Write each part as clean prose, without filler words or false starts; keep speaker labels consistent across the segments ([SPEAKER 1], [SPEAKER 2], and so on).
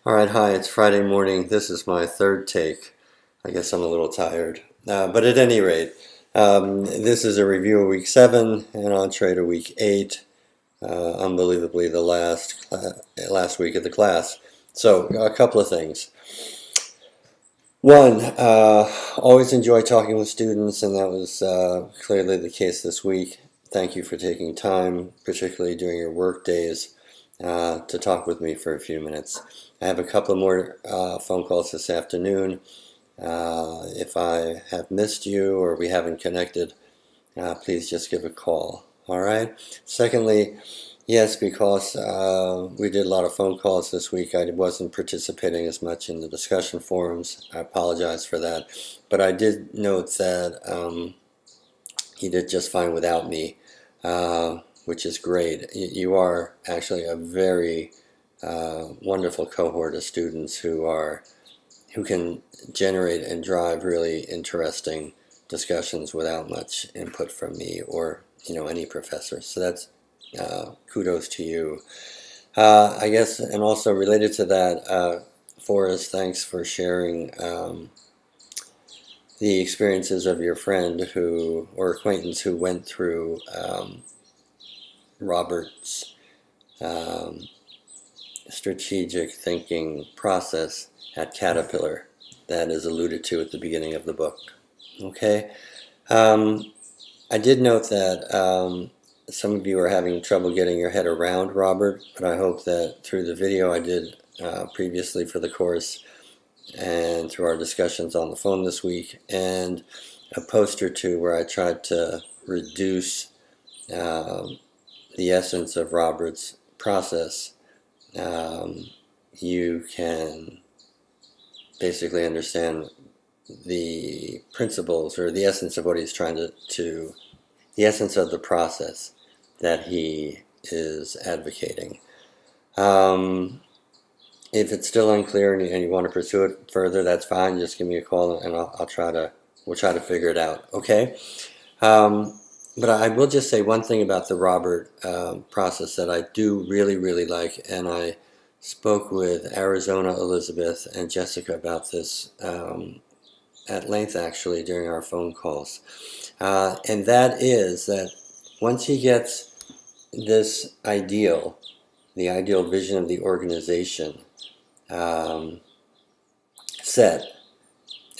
[SPEAKER 1] Alright, hi, it's Friday morning. This is my third take. I guess I'm a little tired. But at any rate, this is a review of week 7 and entree to week 8. Unbelievably, the last week of the class. So, a couple of things. One, always enjoy talking with students, and that was clearly the case this week. Thank you for taking time, particularly during your work days, to talk with me for a few minutes. I have a couple more phone calls this afternoon. If I have missed you or we haven't connected, please just give a call. All right? Secondly, yes, because we did a lot of phone calls this week, I wasn't participating as much in the discussion forums. I apologize for that. But I did note that he did just fine without me, which is great. You are actually a very wonderful cohort of students who can generate and drive really interesting discussions without much input from me or any professor. So that's kudos to you. I guess, and also related to that, Forrest, thanks for sharing the experiences of your friend or acquaintance who went through Robert's strategic thinking process at Caterpillar that is alluded to at the beginning of the book. Okay? I did note that some of you are having trouble getting your head around Robert, but I hope that through the video I did previously for the course and through our discussions on the phone this week and a post or two where I tried to reduce the essence of Robert's process, you can basically understand the principles or the essence of what he's trying to the essence of the process that he is advocating. If it's still unclear and you want to pursue it further, that's fine. Just give me a call and we'll try to figure it out. Okay. But I will just say one thing about the Robert process that I do really, really like, and I spoke with Arizona Elizabeth and Jessica about this at length actually during our phone calls. And that is that once he gets this the ideal vision of the organization set,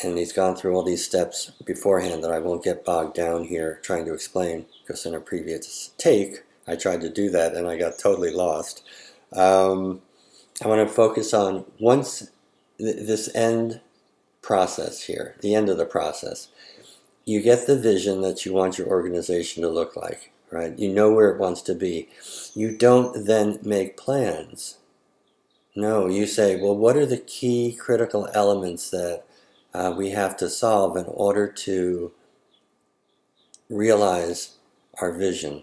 [SPEAKER 1] and he's gone through all these steps beforehand that I won't get bogged down here trying to explain, because in a previous take I tried to do that and I got totally lost. I want to focus on once this end process here, the end of the process. You get the vision that you want your organization to look like, right? You know where it wants to be. You don't then make plans. No, you say, well, what are the key critical elements that we have to solve in order to realize our vision?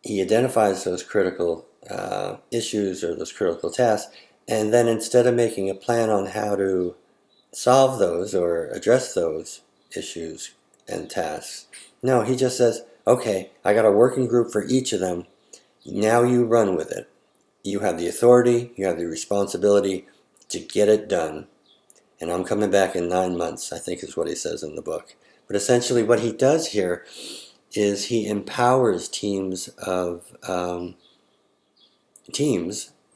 [SPEAKER 1] He identifies those critical issues or those critical tasks, and then instead of making a plan on how to solve those or address those issues and tasks, no, he just says, okay, I got a working group for each of them. Now you run with it. You have the authority, you have the responsibility to get it done. And I'm coming back in 9 months, I think is what he says in the book. But essentially what he does here is he empowers teams,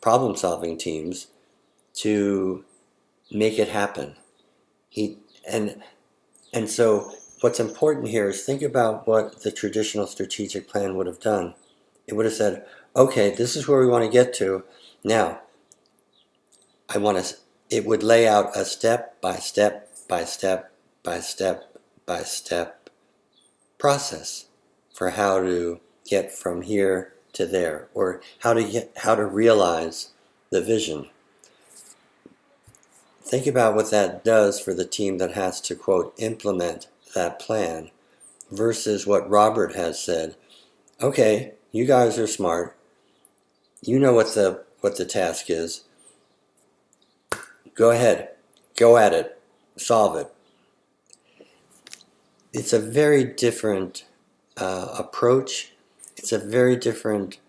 [SPEAKER 1] problem-solving teams, to make it happen. And so what's important here is think about what the traditional strategic plan would have done. It would have said, okay, this is where we want to get to. Now, it would lay out a step by step by step by step by step process for how to get from here to there, or how to realize the vision. Think about what that does for the team that has to, quote, implement that plan, versus what Robert has said. Okay, you guys are smart. You know what the task is. Go ahead. Go at it. Solve it. It's a very different approach. It's a very different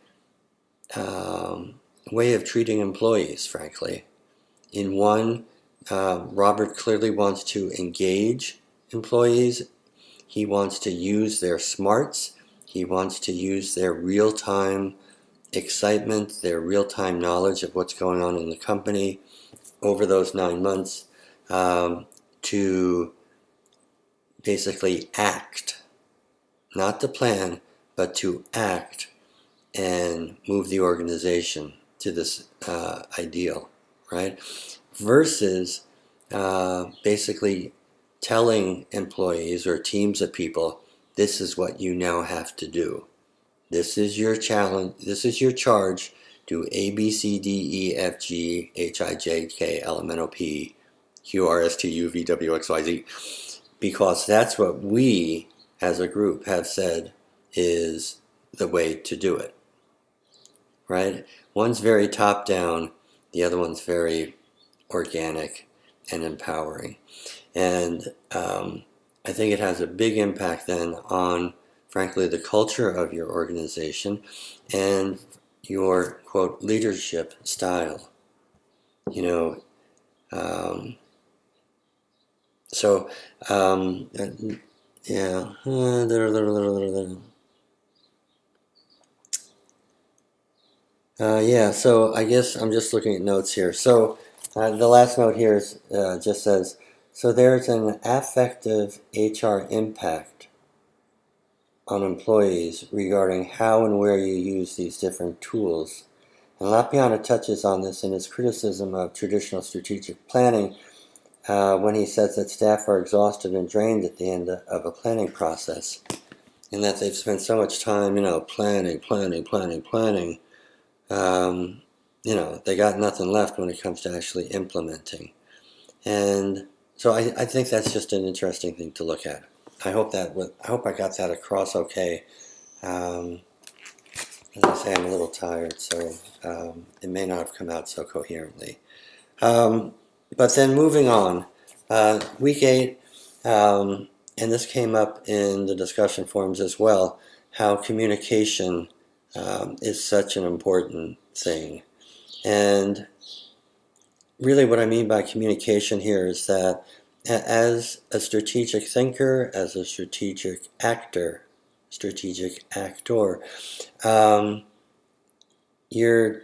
[SPEAKER 1] way of treating employees, frankly. In one, Robert clearly wants to engage employees. He wants to use their smarts. He wants to use their real-time excitement, their real-time knowledge of what's going on in the company over those 9 months to basically act, not to plan, but to act and move the organization to this ideal, right? Versus basically telling employees or teams of people, this is what you now have to do. This is your challenge. This is your charge. Do A, B, C, D, E, F, G, H, I, J, K, L, M, N, O, P, Q, R, S, T, U, V, W, X, Y, Z. Because that's what we as a group have said is the way to do it. Right? One's very top down, the other one's very organic and empowering. And I think it has a big impact then on, frankly, the culture of your organization and your, quote, leadership style. You know, yeah. Yeah, so I guess I'm just looking at notes here. So the last note here is, just says, so there's an affective HR impact on employees regarding how and where you use these different tools. And Lapiana touches on this in his criticism of traditional strategic planning when he says that staff are exhausted and drained at the end of a planning process, and that they've spent so much time, planning. They got nothing left when it comes to actually implementing. And so I think that's just an interesting thing to look at. I hope I got that across okay. As I say, I'm a little tired, so it may not have come out so coherently. But then moving on, week 8, and this came up in the discussion forums as well, how communication is such an important thing. And really what I mean by communication here is that as a strategic thinker, as a strategic actor, your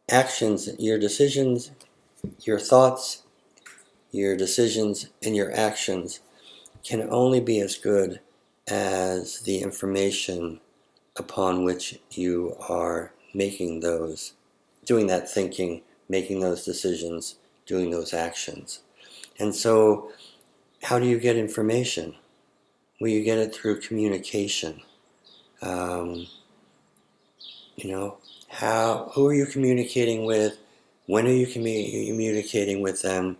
[SPEAKER 1] actions, your decisions, your thoughts, your decisions, and your actions can only be as good as the information upon which you are making those, doing that thinking, making those decisions, doing those actions. And so, how do you get information? Well, you get it through communication. Who are you communicating with? When are you communicating with them?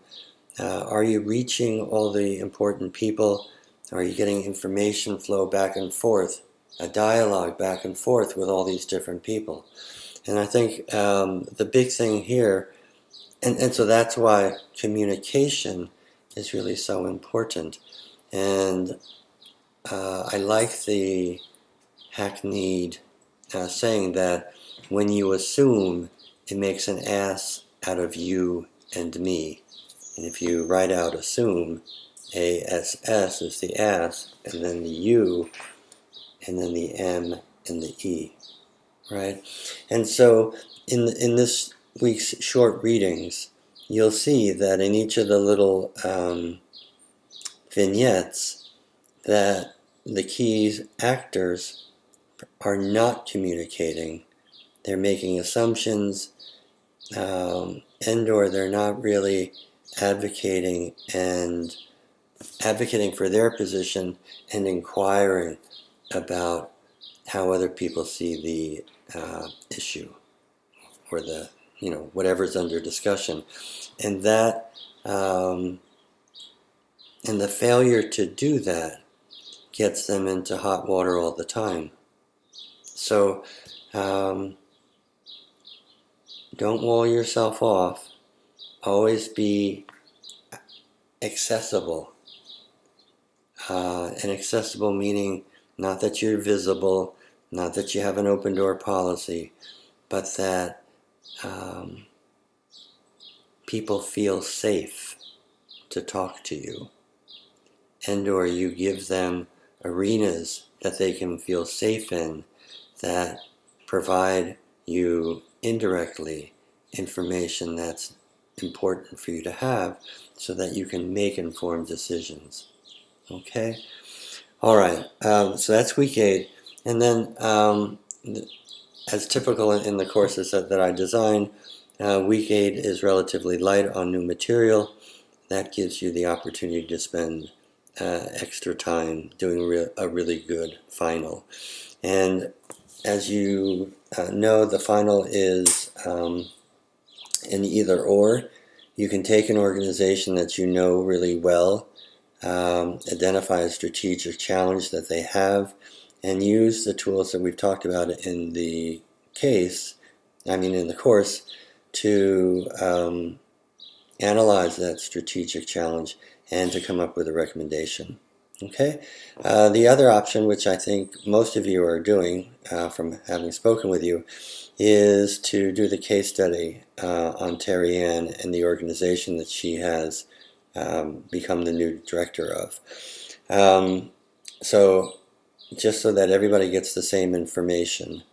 [SPEAKER 1] Are you reaching all the important people? Are you getting information flow back and forth, a dialogue back and forth with all these different people? And I think the big thing here, and so that's why communication is really so important. And I like the hackneyed saying that when you assume, it makes an ass out of you and me. And if you write out assume, ASS is the ass, and then the U, and then the M and the E, right? And so in this week's short readings, you'll see that in each of the little vignettes that the key actors are not communicating. They're making assumptions, and or they're not really advocating for their position and inquiring about how other people see the issue or the whatever's under discussion, and that and the failure to do that gets them into hot water all the time. So don't wall yourself off. Always be accessible. And accessible meaning not that you're visible, not that you have an open door policy, but that people feel safe to talk to you, and or you give them arenas that they can feel safe in that provide you indirectly information that's important for you to have so that you can make informed decisions. Okay? All right, so that's week 8. And then, as typical in the courses that I design, week 8 is relatively light on new material. That gives you the opportunity to spend extra time doing a really good final. And as you know, the final is an either or. You can take an organization that you know really well, identify a strategic challenge that they have, and use the tools that we've talked about in the course, to analyze that strategic challenge and to come up with a recommendation. Okay? The other option, which I think most of you are doing from having spoken with you, is to do the case study on Terry Ann and the organization that she has become the new director of. So just so that everybody gets the same information,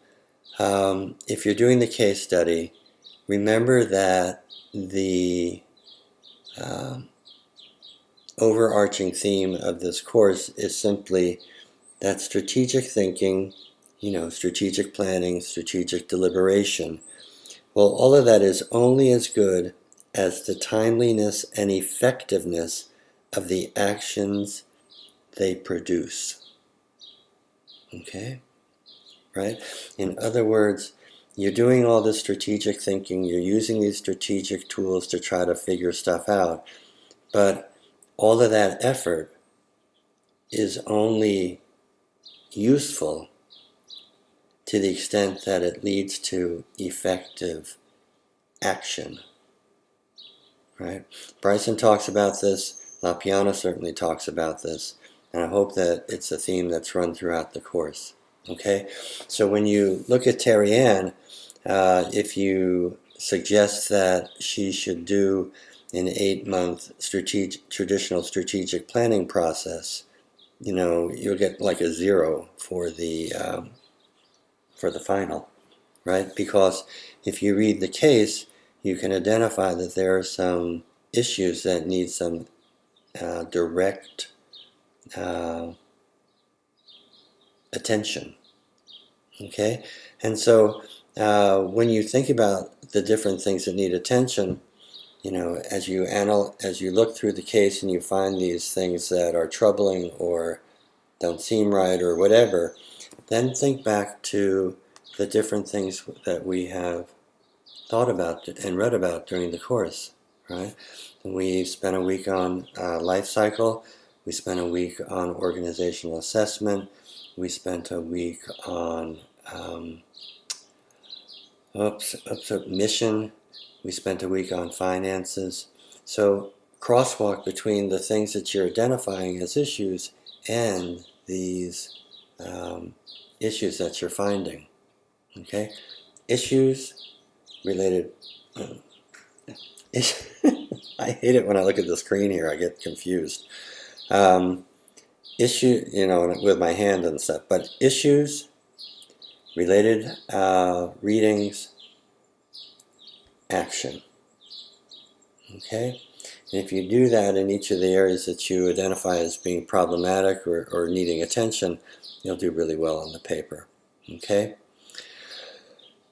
[SPEAKER 1] if you're doing the case study, remember that the overarching theme of this course is simply that strategic thinking, strategic planning, strategic deliberation. Well, all of that is only as good as the timeliness and effectiveness of the actions they produce. Okay? Right? In other words, you're doing all this strategic thinking, you're using these strategic tools to try to figure stuff out, but all of that effort is only useful to the extent that it leads to effective action. Right? Bryson talks about this, LaPiana certainly talks about this, and I hope that it's a theme that's run throughout the course. Okay? So when you look at Terry Ann, if you suggest that she should do an 8-month traditional strategic planning process, you'll get like a 0 for the final, right? Because if you read the case, you can identify that there are some issues that need some direct attention. Okay, and so when you think about the different things that need attention, as you look through the case and you find these things that are troubling or don't seem right or whatever, then think back to the different things that we have thought about and read about during the course, right? And we spent a week on life cycle. We spent a week on organizational assessment. We spent a week on mission. We spent a week on finances. So crosswalk between the things that you're identifying as issues and these issues that you're finding. Okay? Issues related... I hate it when I look at the screen here. I get confused. With my hand and stuff. But issues, related readings, action. Okay? And if you do that in each of the areas that you identify as being problematic or needing attention, you'll do really well on the paper. Okay?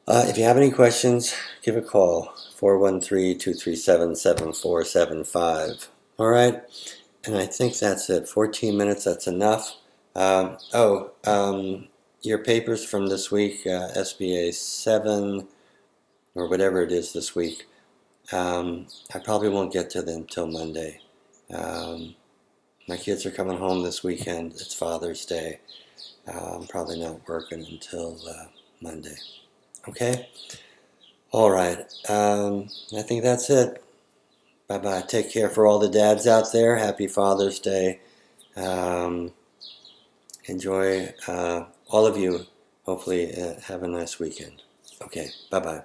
[SPEAKER 1] If you have any questions, give a call, 413-237-7475. All right? And I think that's it. 14 minutes, that's enough. Your papers from this week, SBA 7, or whatever it is this week, I probably won't get to them till Monday. My kids are coming home this weekend. It's Father's Day. I'm probably not working until Monday. Okay? All right. I think that's it. Bye-bye. Take care for all the dads out there. Happy Father's Day. Enjoy, all of you. Hopefully have a nice weekend. Okay, bye-bye.